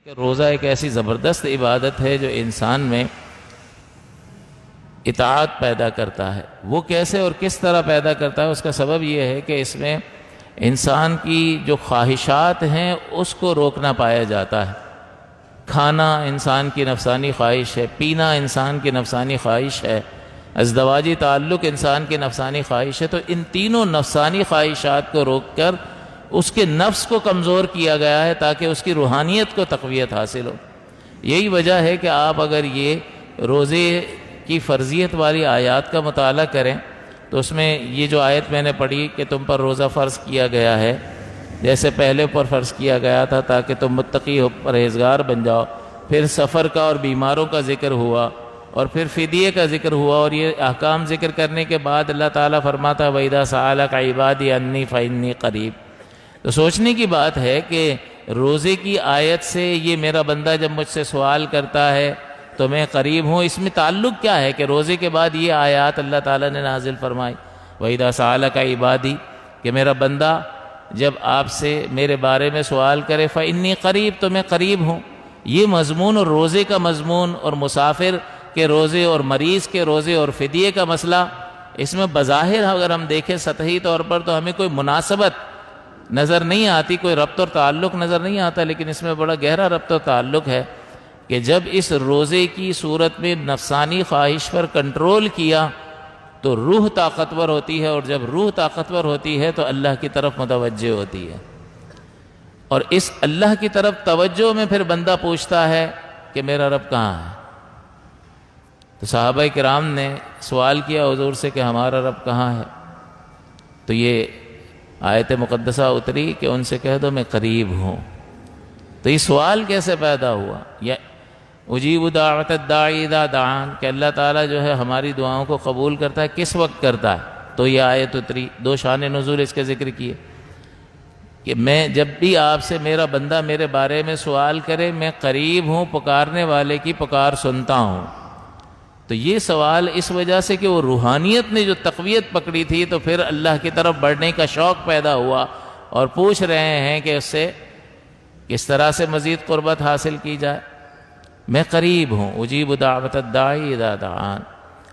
کہ روزہ ایک ایسی زبردست عبادت ہے جو انسان میں اطاعت پیدا کرتا ہے۔ وہ کیسے اور کس طرح پیدا کرتا ہے؟ اس کا سبب یہ ہے کہ اس میں انسان کی جو خواہشات ہیں اس کو روکنا پایا جاتا ہے۔ کھانا انسان کی نفسانی خواہش ہے، پینا انسان کی نفسانی خواہش ہے، ازدواجی تعلق انسان کی نفسانی خواہش ہے۔ تو ان تینوں نفسانی خواہشات کو روک کر اس کے نفس کو کمزور کیا گیا ہے تاکہ اس کی روحانیت کو تقویت حاصل ہو۔ یہی وجہ ہے کہ آپ اگر یہ روزے کی فرضیت والی آیات کا مطالعہ کریں تو اس میں یہ جو آیت میں نے پڑھی کہ تم پر روزہ فرض کیا گیا ہے، جیسے پہلے پر فرض کیا گیا تھا تاکہ تم متقی ہو، پرہیزگار بن جاؤ، پھر سفر کا اور بیماروں کا ذکر ہوا اور پھر فدیے کا ذکر ہوا، اور یہ احکام ذکر کرنے کے بعد اللہ تعالیٰ فرماتا ہے وَإِذَا سَأَلَكَ عِبَادِي عَنِّي فَإِنِّي قَرِيبٌ۔ تو سوچنے کی بات ہے کہ روزے کی آیت سے یہ میرا بندہ جب مجھ سے سوال کرتا ہے تو میں قریب ہوں، اس میں تعلق کیا ہے کہ روزے کے بعد یہ آیات اللہ تعالیٰ نے نازل فرمائی وَإِذَا سَأَلَكَ عِبَادِي، کہ میرا بندہ جب آپ سے میرے بارے میں سوال کرے فَإِنِّي قریب، تو میں قریب ہوں۔ یہ مضمون اور روزے کا مضمون اور مسافر کے روزے اور مریض کے روزے اور فدیے کا مسئلہ، اس میں بظاہر اگر ہم دیکھیں سطحی طور پر تو ہمیں کوئی مناسبت نظر نہیں آتی، کوئی ربط اور تعلق نظر نہیں آتا، لیکن اس میں بڑا گہرا ربط اور تعلق ہے کہ جب اس روزے کی صورت میں نفسانی خواہش پر کنٹرول کیا تو روح طاقتور ہوتی ہے، اور جب روح طاقتور ہوتی ہے تو اللہ کی طرف متوجہ ہوتی ہے، اور اس اللہ کی طرف توجہ میں پھر بندہ پوچھتا ہے کہ میرا رب کہاں ہے۔ تو صحابہ کرام نے سوال کیا حضور سے کہ ہمارا رب کہاں ہے؟ تو یہ آیت مقدسہ اتری کہ ان سے کہہ دو میں قریب ہوں۔ تو یہ سوال کیسے پیدا ہوا؟ یا اجیب دعوت الداعی اذا دعان، کہ اللہ تعالیٰ جو ہے ہماری دعاؤں کو قبول کرتا ہے، کس وقت کرتا ہے؟ تو یہ آیت اتری، دو شان نزول اس کے ذکر کیے کہ میں جب بھی آپ سے میرا بندہ میرے بارے میں سوال کرے میں قریب ہوں، پکارنے والے کی پکار سنتا ہوں۔ تو یہ سوال اس وجہ سے کہ وہ روحانیت نے جو تقویت پکڑی تھی تو پھر اللہ کی طرف بڑھنے کا شوق پیدا ہوا، اور پوچھ رہے ہیں کہ اس سے کس طرح سے مزید قربت حاصل کی جائے۔ میں قریب ہوں، اجیب دعوت الداعی اذا دعان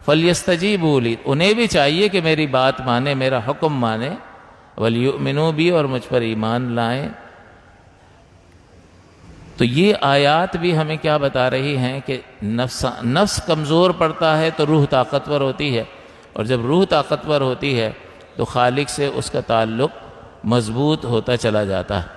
فلیستجیبوا لی، انہیں بھی چاہیے کہ میری بات مانے، میرا حکم مانے، ولیؤمنوا بی، اور مجھ پر ایمان لائیں۔ تو یہ آیات بھی ہمیں کیا بتا رہی ہیں کہ نفس کمزور پڑتا ہے تو روح طاقتور ہوتی ہے، اور جب روح طاقتور ہوتی ہے تو خالق سے اس کا تعلق مضبوط ہوتا چلا جاتا ہے۔